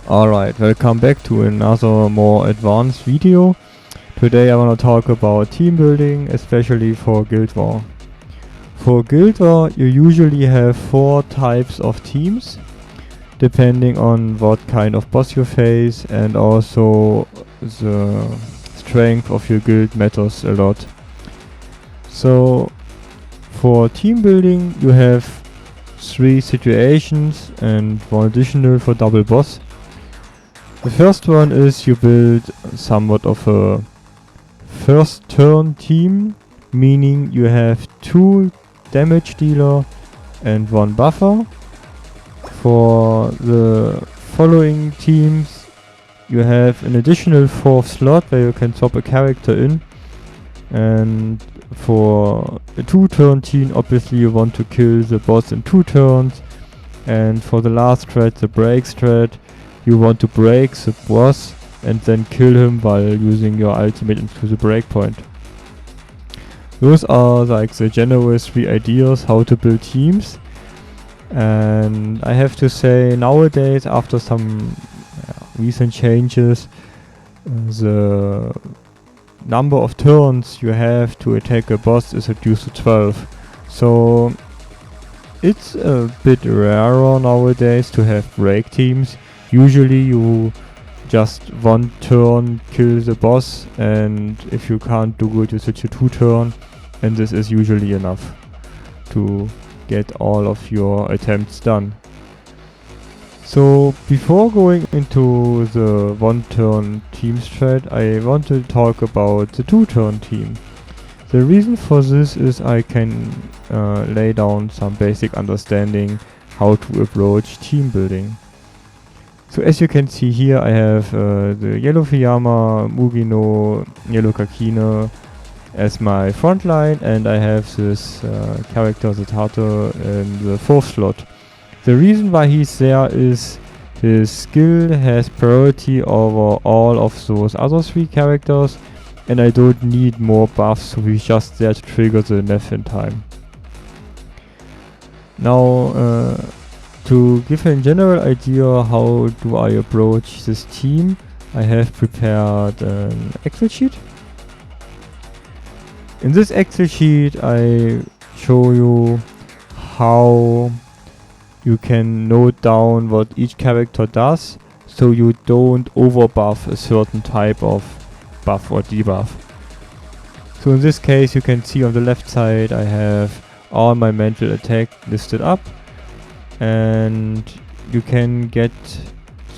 Alright, welcome back to another more advanced video. Today I want to talk about team building, especially for Guild War. For Guild War you usually have 4 types of teams, depending on what kind of boss you face, and also the strength of your guild matters a lot. So for team building you have 3 situations and 1 additional for double boss. The first one is you build somewhat of a first turn team, meaning you have 2 damage dealer and 1 buffer. For the following teams you have an additional 4th slot where you can swap a character in, and for a 2-turn team obviously you want to kill the boss in 2 turns, and for the last strat, the break strat, you want to break the boss and then kill him while using your ultimate into the breakpoint. Those are like the general 3 ideas how to build teams, and I have to say nowadays after some recent changes, the number of turns you have to attack a boss is reduced to 12. So it's a bit rarer nowadays to have break teams. Usually you just 1 turn kill the boss, and if you can't do it you switch to 2 turn, and this is usually enough to get all of your attempts done. So before going into the 1 turn team strat, I want to talk about the 2 turn team. The reason for this is I can lay down some basic understanding how to approach team building. So as you can see here, I have the yellow Fiyama, Mugino, yellow Kakine as my front line, and I have this character, the Tate, in the 4th slot. The reason why he's there is his skill has priority over all of those other 3 characters, and I don't need more buffs, so he's just there to trigger the Nef in time. Now, to give a general idea how do I approach this team, I have prepared an Excel sheet. In this Excel sheet I show you how you can note down what each character does, so you don't overbuff a certain type of buff or debuff. So in this case you can see on the left side I have all my mental attack listed up, and you can get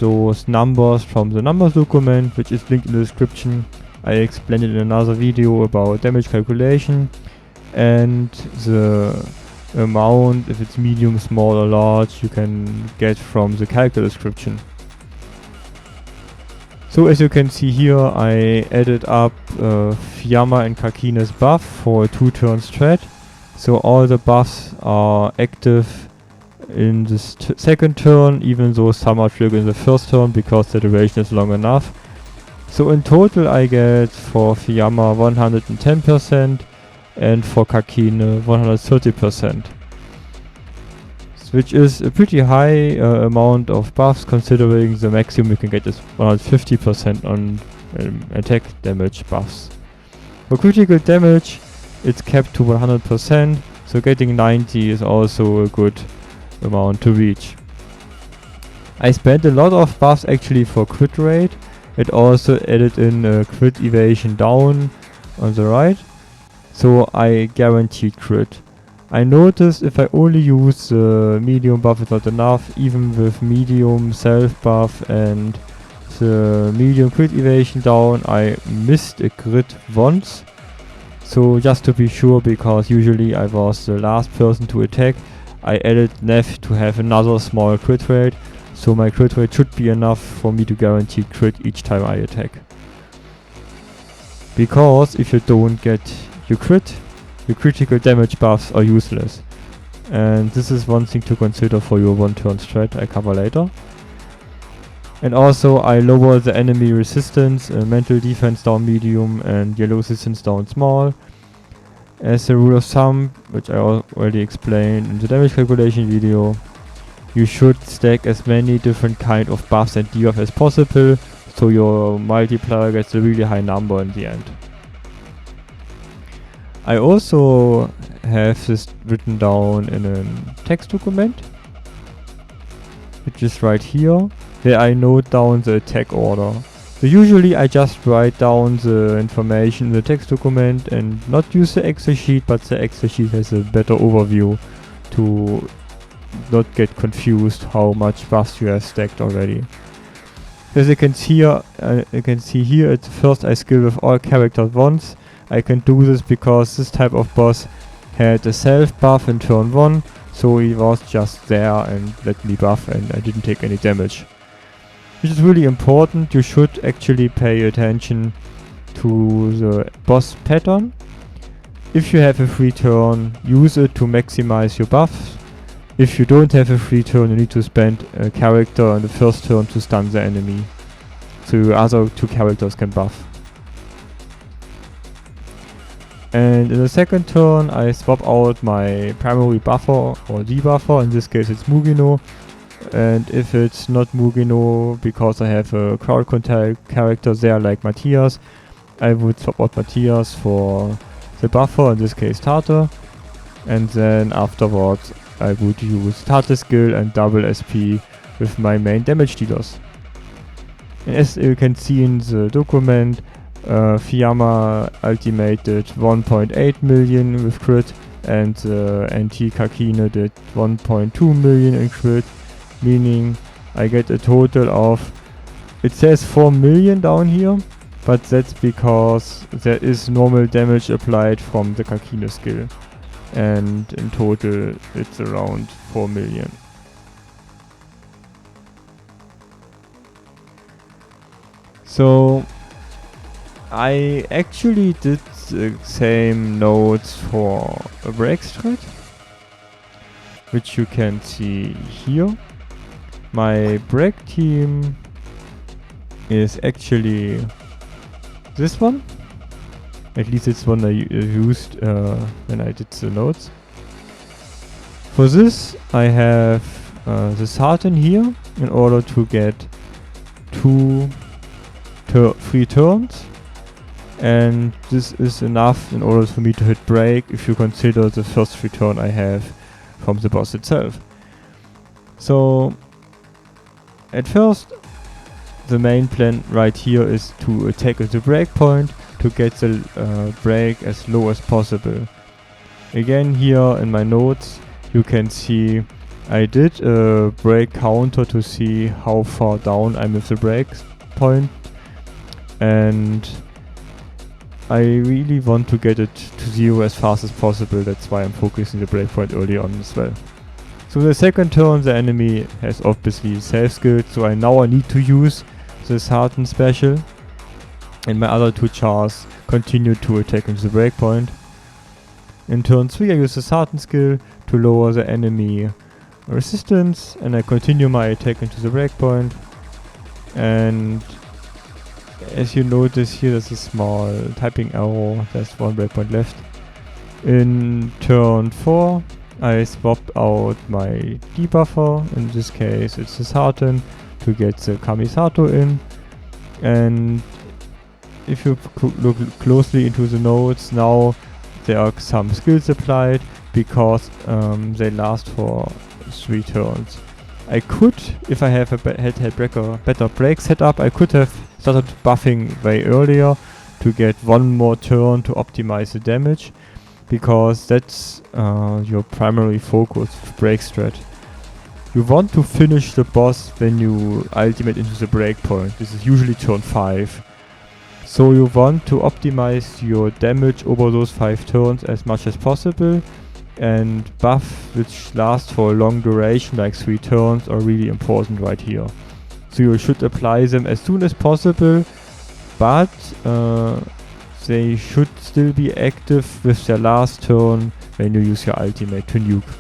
those numbers from the numbers document, which is linked in the description. I explained it in another video about damage calculation, and the amount, if it's medium, small or large, you can get from the character description. So as you can see here, I added up Fiyama and Kakine's buff for a 2-turn strat. So all the buffs are active in the 2nd turn, even though some are triggered in the 1st turn because the duration is long enough. So in total I get for Fiyama 110% and for Kakine 130%, which is a pretty high amount of buffs, considering the maximum you can get is 150% on attack damage buffs. For critical damage it's capped to 100%, so getting 90 is also a good amount to reach. I spent a lot of buffs actually for crit rate. It also added in a crit evasion down on the right, so I guaranteed crit. I noticed if I only use the medium buff is not enough, even with medium self buff and the medium crit evasion down I missed a crit once. So just to be sure, because usually I was the last person to attack, I added Nef to have another small crit rate, so my crit rate should be enough for me to guarantee crit each time I attack. Because if you don't get your crit, your critical damage buffs are useless. And this is one thing to consider for your 1-turn strat I cover later. And also I lower the enemy resistance, mental defense down medium and yellow resistance down small. As a rule of thumb, which I already explained in the damage calculation video, you should stack as many different kind of buffs and debuffs as possible, so your multiplier gets a really high number in the end. I also have this written down in a text document, which is right here, where I note down the attack order. So usually I just write down the information in the text document and not use the Excel sheet, but the Excel sheet has a better overview to not get confused how much buffs you have stacked already. As you can see here, at first I skill with all characters once. I can do this because this type of boss had a self buff in turn 1, so he was just there and let me buff and I didn't take any damage. Which is really important. You should actually pay attention to the boss pattern. If you have a free turn, use it to maximize your buffs. If you don't have a free turn, you need to spend a character on the first turn to stun the enemy, so your other 2 characters can buff. And in the second turn I swap out my primary buffer or debuffer, in this case it's Mugino. And if it's not Mugino, because I have a crowd control character there like Matthias, I would swap out Matthias for the buffer, in this case Tate. And then afterwards I would use Tate's skill and double SP with my main damage dealers. And as you can see in the document, Fiamma ultimated 1.8 million with crit, and NT Kakine did 1.2 million in crit, meaning I get a total of, it says 4 million down here, but that's because there is normal damage applied from the Kakine skill, and in total it's around 4 million. So I actually did the same notes for a break strat, which you can see here. My break team is actually this one. At least it's one I used when I did the notes. For this I have the Sartan here in order to get 2 free turns. And this is enough in order for me to hit break if you consider the first free turn I have from the boss itself. So at first the main plan right here is to attack at the break point to get the break as low as possible. Again, here in my notes you can see I did a break counter to see how far down I'm with the break point, and I really want to get it to 0 as fast as possible. That's why I'm focusing the breakpoint early on as well. So the second turn the enemy has obviously self skill, so I need to use the Sartan special, and my other 2 chars continue to attack into the breakpoint. In turn 3 I use the Sartan skill to lower the enemy resistance, and I continue my attack into the breakpoint. And as you notice here, there's a small typing error, there's 1 breakpoint left. In turn 4 I swap out my debuffer, in this case it's the Sartan, to get the Kamisato in. And if you look closely into the notes, now there are some skills applied because they last for 3 turns. I could, if I have a better break setup, I could have started buffing way earlier to get 1 more turn to optimize the damage, because that's your primary focus with break strat. You want to finish the boss when you ultimate into the breakpoint. This is usually turn 5. So you want to optimize your damage over those 5 turns as much as possible, and buff which lasts for a long duration like 3 turns are really important right here. So you should apply them as soon as possible, but they should still be active with their last turn when you use your ultimate to nuke.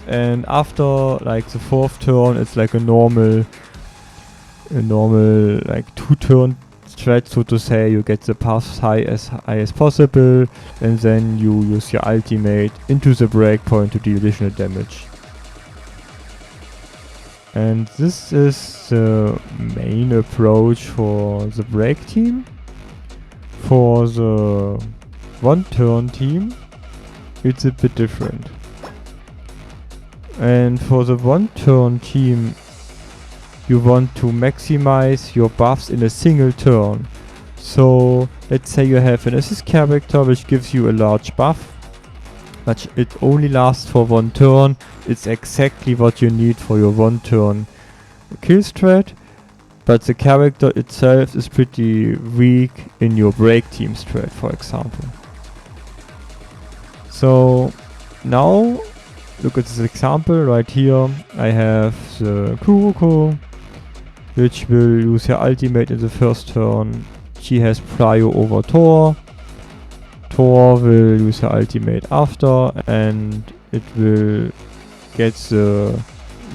And after like the 4th turn, it's like a normal like 2 turn strat, so to say. You get the paths high as possible, and then you use your ultimate into the breakpoint to deal additional damage. And this is the main approach for the break team. For the one turn team, it's a bit different. And for the one turn team, you want to maximize your buffs in a single turn. So let's say you have an assist character which gives you a large buff, but it only lasts for one turn. It's exactly what you need for your one turn kill strat, but the character itself is pretty weak in your break team strat, for example. So now look at this example right here. I have the Kuroko, which will use her ultimate in the first turn. She has prio over Thor. Thor will use her ultimate after, and it will get the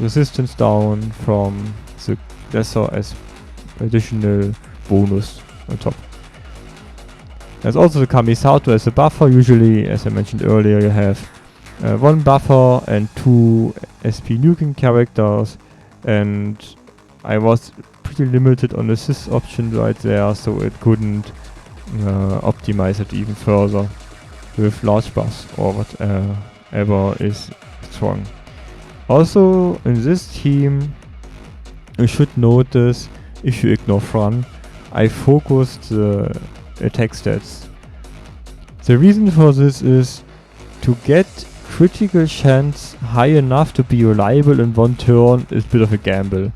resistance down from the lesser as additional bonus on top. There's also the Kamisato as a buffer. Usually, as I mentioned earlier, you have one buffer and two SP nuking characters, and I was pretty limited on the assist option right there, so it couldn't optimize it even further with large buffs or whatever is strong. Also in this team, you should notice, if you ignore Fran, I focused the attack stats. The reason for this is to get critical chance high enough to be reliable in one turn is a bit of a gamble.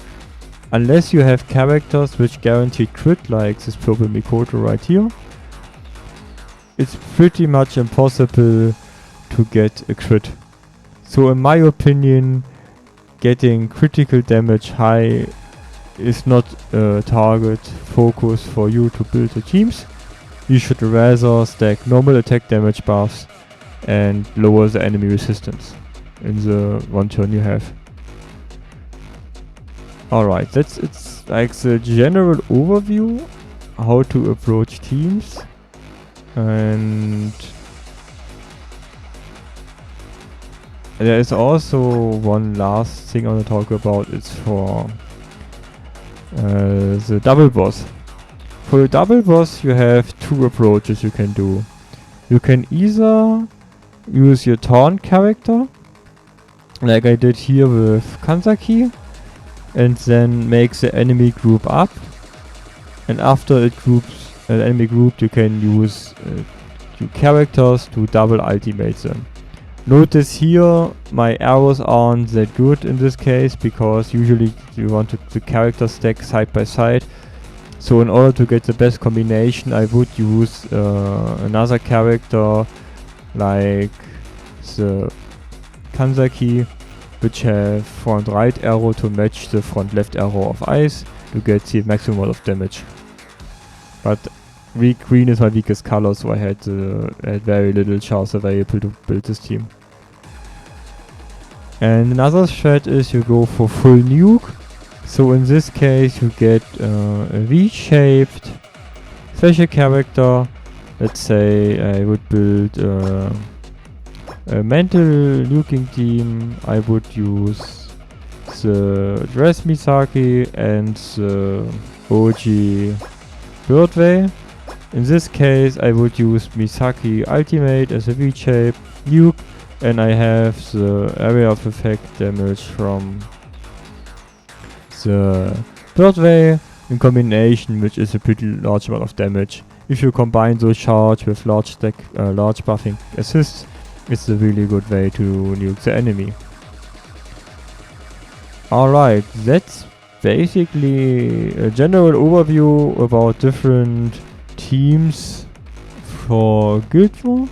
Unless you have characters which guarantee crit, like this purple Mikoto right here, it's pretty much impossible to get a crit. So in my opinion, getting critical damage high is not a target focus for you to build the teams. You should rather stack normal attack damage buffs and lower the enemy resistance in the one turn you have. Alright, it's like the general overview how to approach teams, and there is also one last thing I want to talk about. It's for the double boss. For the double boss you have two approaches you can do. You can either use your taunt character, like I did here with Kansaki, and then make the enemy group up, and after it groups an enemy group you can use two characters to double ultimate them. Notice here my arrows aren't that good in this case, because usually you want the character stack side by side. So in order to get the best combination, I would use another character like the Kansaki, which have front right arrow to match the front left arrow of ice to get the maximum amount of damage. But green is my weakest color, so I had very little chance available to build this team. And another strat is you go for full nuke. So in this case you get a V-shaped special character. Let's say I would build a mental nuking team. I would use the Dress Misaki and the OG Birdway. In this case I would use Misaki Ultimate as a V-shape nuke, and I have the area of effect damage from the Birdway in combination, which is a pretty large amount of damage. If you combine those charge with large buffing assists, it's a really good way to nuke the enemy. Alright, that's basically a general overview about different teams for Guild War.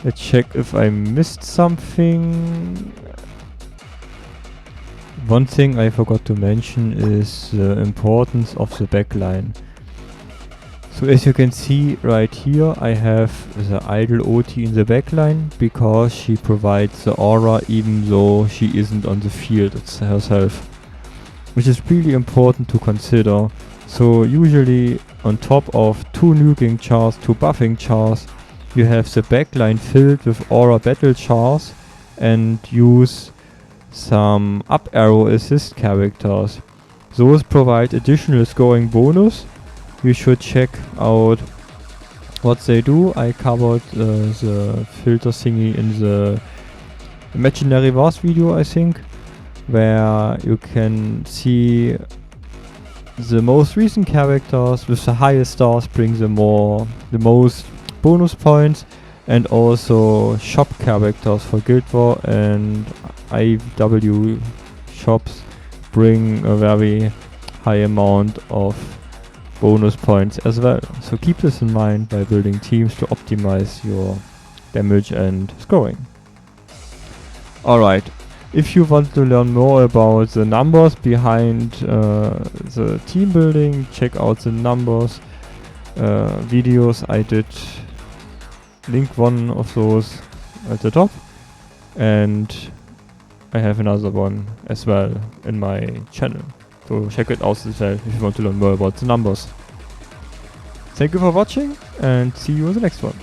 Let's check if I missed something. One thing I forgot to mention is the importance of the backline. So as you can see right here, I have the idle OT in the backline because she provides the aura even though she isn't on the field herself, which is really important to consider. So usually on top of two nuking chars, two buffing chars, you have the backline filled with aura battle chars and use some up arrow assist characters. Those provide additional scoring bonus. You should check out what they do. I covered the filter thingy in the Imaginary Wars video, I think, where you can see the most recent characters with the highest stars bring the most bonus points, and also shop characters for Guild War and IW shops bring a very high amount of bonus points as well. So keep this in mind by building teams to optimize your damage and scoring. Alright, if you want to learn more about the numbers behind the team building, check out the numbers videos I did. Link one of those at the top, and I have another one as well in my channel. So check it out as well if you want to learn more about the numbers. Thank you for watching, and see you in the next one.